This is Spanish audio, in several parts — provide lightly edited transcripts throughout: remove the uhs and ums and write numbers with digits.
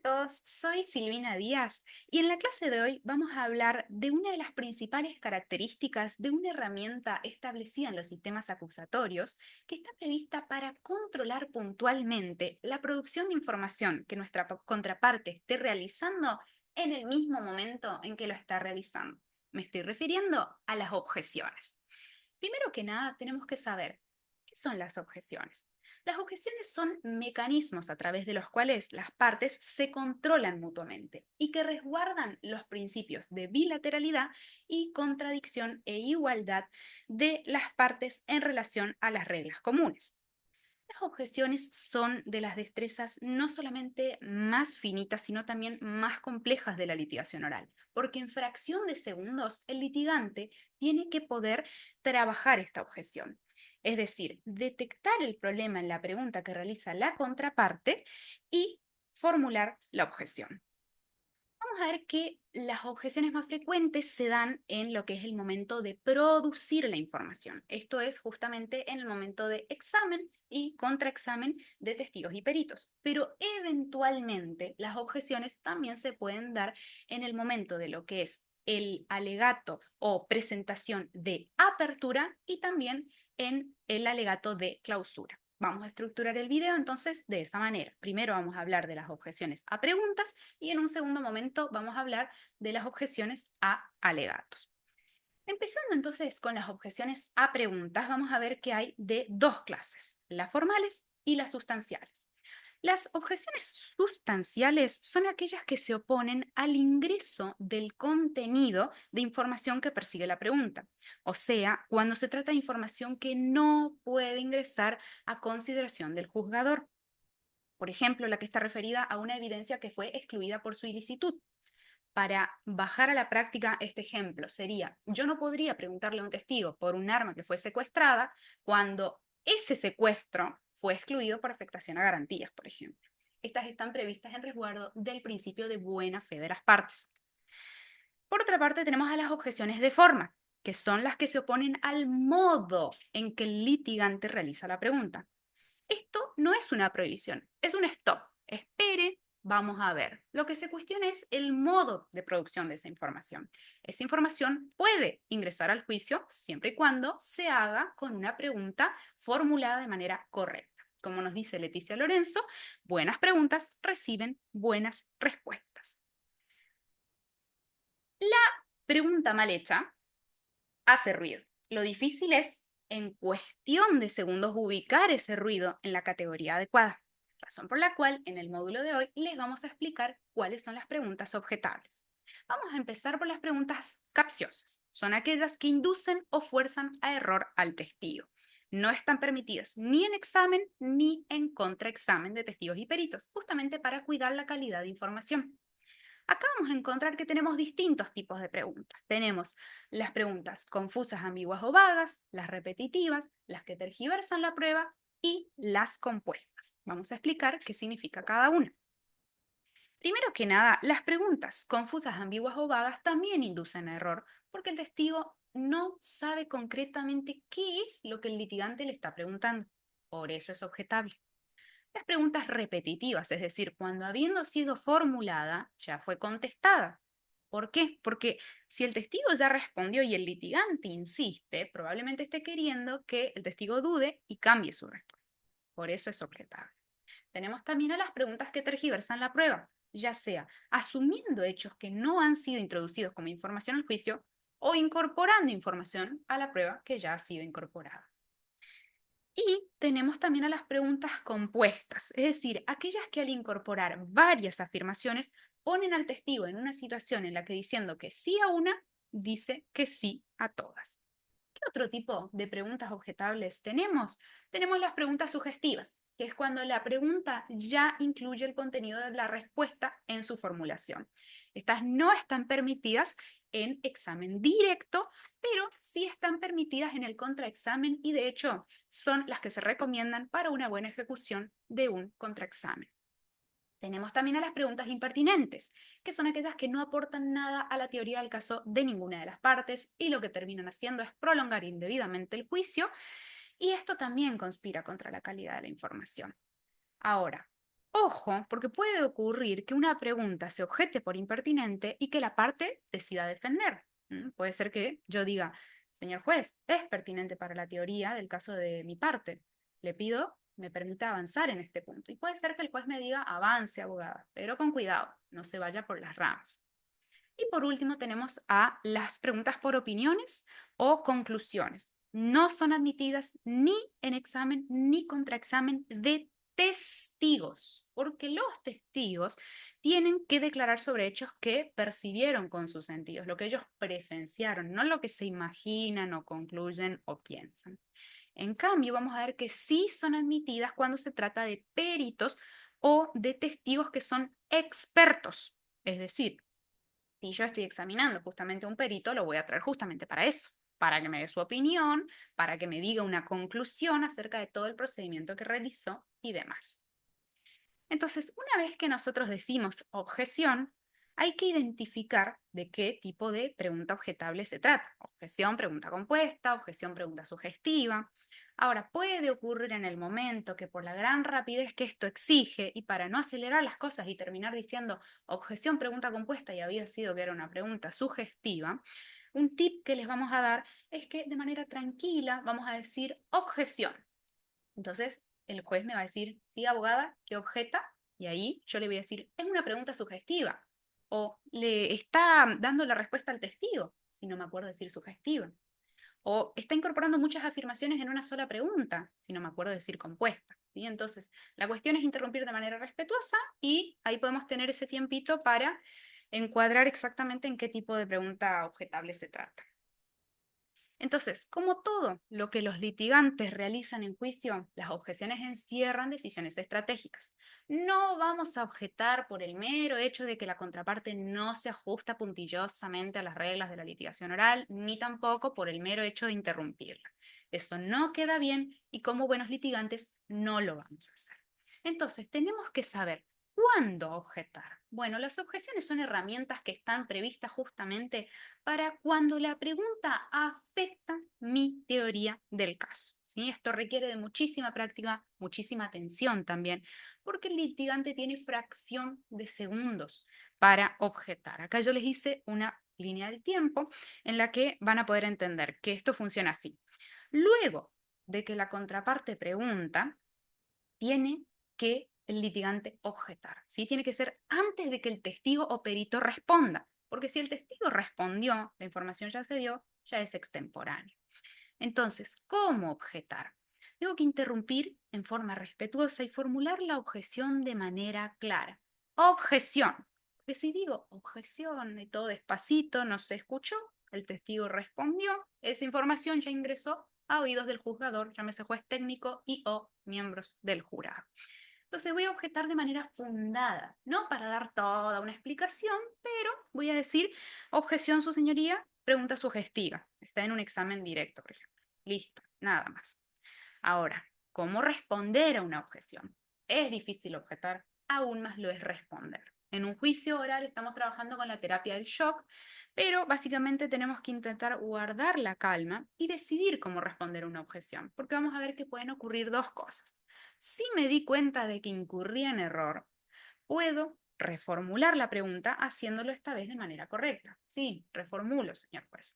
Todos, soy Silvina Díaz y en la clase de hoy vamos a hablar de una de las principales características de una herramienta establecida en los sistemas acusatorios que está prevista para controlar puntualmente la producción de información que nuestra contraparte esté realizando en el mismo momento en que lo está realizando. Me estoy refiriendo a las objeciones. Primero que nada, tenemos que saber qué son las objeciones. Las objeciones son mecanismos a través de los cuales las partes se controlan mutuamente y que resguardan los principios de bilateralidad y contradicción e igualdad de las partes en relación a las reglas comunes. Las objeciones son de las destrezas no solamente más finitas, sino también más complejas de la litigación oral, porque en fracción de segundos el litigante tiene que poder trabajar esta objeción. Es decir, detectar el problema en la pregunta que realiza la contraparte y formular la objeción. Vamos a ver que las objeciones más frecuentes se dan en lo que es el momento de producir la información. Esto es justamente en el momento de examen y contraexamen de testigos y peritos. Pero eventualmente las objeciones también se pueden dar en el momento de lo que es el alegato o presentación de apertura y también en el alegato de clausura. Vamos a estructurar el video entonces de esa manera. Primero vamos a hablar de las objeciones a preguntas y en un segundo momento vamos a hablar de las objeciones a alegatos. Empezando entonces con las objeciones a preguntas, vamos a ver que hay de dos clases, las formales y las sustanciales. Las objeciones sustanciales son aquellas que se oponen al ingreso del contenido de información que persigue la pregunta. O sea, cuando se trata de información que no puede ingresar a consideración del juzgador. Por ejemplo, la que está referida a una evidencia que fue excluida por su ilicitud. Para bajar a la práctica este ejemplo sería, yo no podría preguntarle a un testigo por un arma que fue secuestrada cuando ese secuestro fue excluido por afectación a garantías, por ejemplo. Estas están previstas en resguardo del principio de buena fe de las partes. Por otra parte, tenemos a las objeciones de forma, que son las que se oponen al modo en que el litigante realiza la pregunta. Esto no es una prohibición, es un stop. Espere, vamos a ver. Lo que se cuestiona es el modo de producción de esa información. Esa información puede ingresar al juicio siempre y cuando se haga con una pregunta formulada de manera correcta. Como nos dice Leticia Lorenzo, buenas preguntas reciben buenas respuestas. La pregunta mal hecha hace ruido. Lo difícil es, en cuestión de segundos, ubicar ese ruido en la categoría adecuada. Razón por la cual, en el módulo de hoy, les vamos a explicar cuáles son las preguntas objetables. Vamos a empezar por las preguntas capciosas. Son aquellas que inducen o fuerzan a error al testigo. No están permitidas ni en examen ni en contraexamen de testigos y peritos, justamente para cuidar la calidad de información. Acá vamos a encontrar que tenemos distintos tipos de preguntas. Tenemos las preguntas confusas, ambiguas o vagas, las repetitivas, las que tergiversan la prueba y las compuestas. Vamos a explicar qué significa cada una. Primero que nada, las preguntas confusas, ambiguas o vagas también inducen a error porque el testigo no sabe concretamente qué es lo que el litigante le está preguntando. Por eso es objetable. Las preguntas repetitivas, es decir, cuando habiendo sido formulada, ya fue contestada. ¿Por qué? Porque si el testigo ya respondió y el litigante insiste, probablemente esté queriendo que el testigo dude y cambie su respuesta. Por eso es objetable. Tenemos también a las preguntas que tergiversan la prueba, ya sea asumiendo hechos que no han sido introducidos como información al juicio o incorporando información a la prueba que ya ha sido incorporada. Y tenemos también a las preguntas compuestas, es decir, aquellas que al incorporar varias afirmaciones ponen al testigo en una situación en la que diciendo que sí a una, dice que sí a todas. ¿Qué otro tipo de preguntas objetables tenemos? Tenemos las preguntas sugestivas, que es cuando la pregunta ya incluye el contenido de la respuesta en su formulación. Estas no están permitidas en examen directo, pero sí están permitidas en el contraexamen y de hecho son las que se recomiendan para una buena ejecución de un contraexamen. Tenemos también a las preguntas impertinentes, que son aquellas que no aportan nada a la teoría del caso de ninguna de las partes y lo que terminan haciendo es prolongar indebidamente el juicio y esto también conspira contra la calidad de la información. Ahora, Ojo, porque puede ocurrir que una pregunta se objete por impertinente y que la parte decida defender. Puede ser que yo diga, señor juez, es pertinente para la teoría del caso de mi parte. Le pido me permita avanzar en este punto. Y puede ser que el juez me diga, avance, abogada, pero con cuidado, no se vaya por las ramas. Y por último tenemos a las preguntas por opiniones o conclusiones. No son admitidas ni en examen ni contraexamen de testigos, porque los testigos tienen que declarar sobre hechos que percibieron con sus sentidos, lo que ellos presenciaron, no lo que se imaginan o concluyen o piensan. En cambio, vamos a ver que sí son admitidas cuando se trata de peritos o de testigos que son expertos, es decir, si yo estoy examinando justamente a un perito, lo voy a traer justamente para eso, para que me dé su opinión, para que me diga una conclusión acerca de todo el procedimiento que realizó y demás. Entonces, una vez que nosotros decimos objeción, hay que identificar de qué tipo de pregunta objetable se trata. Objeción, pregunta compuesta, objeción, pregunta sugestiva. Ahora, puede ocurrir en el momento que por la gran rapidez que esto exige y para no acelerar las cosas y terminar diciendo objeción, pregunta compuesta y había sido que era una pregunta sugestiva, un tip que les vamos a dar es que de manera tranquila vamos a decir objeción. Entonces, el juez me va a decir, sí, abogada, ¿qué objeta? Y ahí yo le voy a decir, es una pregunta sugestiva. O le está dando la respuesta al testigo, si no me acuerdo decir sugestiva. O está incorporando muchas afirmaciones en una sola pregunta, si no me acuerdo decir compuesta. ¿Sí? Entonces, la cuestión es interrumpir de manera respetuosa y ahí podemos tener ese tiempito para encuadrar exactamente en qué tipo de pregunta objetable se trata. Entonces, como todo lo que los litigantes realizan en juicio, las objeciones encierran decisiones estratégicas. No vamos a objetar por el mero hecho de que la contraparte no se ajusta puntillosamente a las reglas de la litigación oral, ni tampoco por el mero hecho de interrumpirla. Eso no queda bien y como buenos litigantes no lo vamos a hacer. Entonces, tenemos que saber cuándo objetar. Bueno, las objeciones son herramientas que están previstas justamente para cuando la pregunta afecta mi teoría del caso. ¿Sí? Esto requiere de muchísima práctica, muchísima atención también, porque el litigante tiene fracción de segundos para objetar. Acá yo les hice una línea de tiempo en la que van a poder entender que esto funciona así. Luego de que la contraparte pregunta, tiene que el litigante objetar, ¿sí? Tiene que ser antes de que el testigo o perito responda, porque si el testigo respondió, la información ya se dio, ya es extemporáneo. Entonces, ¿cómo objetar? Tengo que interrumpir en forma respetuosa y formular la objeción de manera clara. Objeción. Porque si digo objeción y todo despacito, no se escuchó, el testigo respondió, esa información ya ingresó a oídos del juzgador, llámese juez técnico y o miembros del jurado. Entonces voy a objetar de manera fundada, no para dar toda una explicación, pero voy a decir, objeción, su señoría, pregunta sugestiva. Está en un examen directo, por ejemplo. Listo, nada más. Ahora, ¿cómo responder a una objeción? Es difícil objetar, aún más lo es responder. En un juicio oral estamos trabajando con la terapia del shock, pero básicamente tenemos que intentar guardar la calma y decidir cómo responder a una objeción, porque vamos a ver que pueden ocurrir dos cosas. Si me di cuenta de que incurría en error, puedo reformular la pregunta haciéndolo esta vez de manera correcta. Sí, reformulo, señor juez.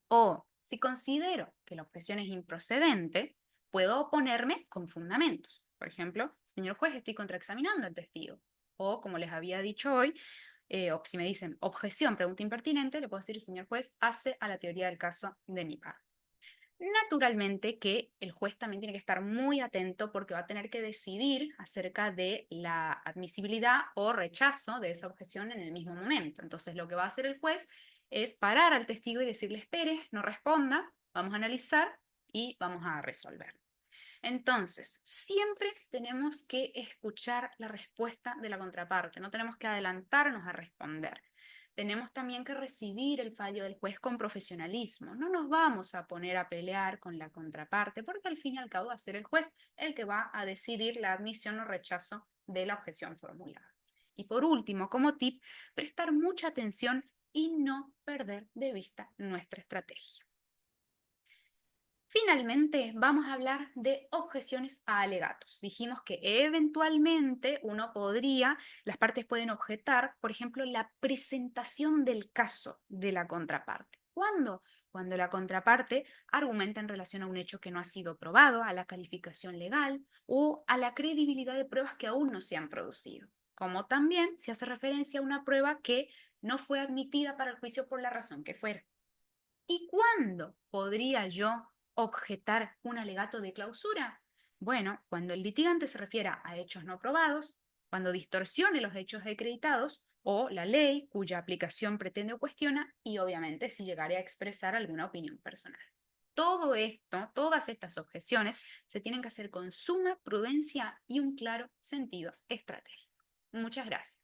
O si considero que la objeción es improcedente, puedo oponerme con fundamentos. Por ejemplo, señor juez, estoy contraexaminando al testigo. O, como les había dicho hoy, o si me dicen objeción, pregunta impertinente, le puedo decir, señor juez, hace a la teoría del caso de mi parte. Naturalmente que el juez también tiene que estar muy atento porque va a tener que decidir acerca de la admisibilidad o rechazo de esa objeción en el mismo momento. Entonces, lo que va a hacer el juez es parar al testigo y decirle, espere, no responda, vamos a analizar y vamos a resolver. Entonces, siempre tenemos que escuchar la respuesta de la contraparte, no tenemos que adelantarnos a responder. Tenemos también que recibir el fallo del juez con profesionalismo. No nos vamos a poner a pelear con la contraparte, porque al fin y al cabo va a ser el juez el que va a decidir la admisión o rechazo de la objeción formulada. Y por último, como tip, prestar mucha atención y no perder de vista nuestra estrategia. Finalmente, vamos a hablar de objeciones a alegatos. Dijimos que eventualmente las partes pueden objetar, por ejemplo, la presentación del caso de la contraparte. ¿Cuándo? Cuando la contraparte argumenta en relación a un hecho que no ha sido probado, a la calificación legal o a la credibilidad de pruebas que aún no se han producido. Como también se hace referencia a una prueba que no fue admitida para el juicio por la razón que fuera. ¿Y cuándo podría yo objetar un alegato de clausura? Bueno, cuando el litigante se refiera a hechos no probados, cuando distorsione los hechos acreditados o la ley cuya aplicación pretende o cuestiona y obviamente si llegare a expresar alguna opinión personal. Todo esto, todas estas objeciones se tienen que hacer con suma prudencia y un claro sentido estratégico. Muchas gracias.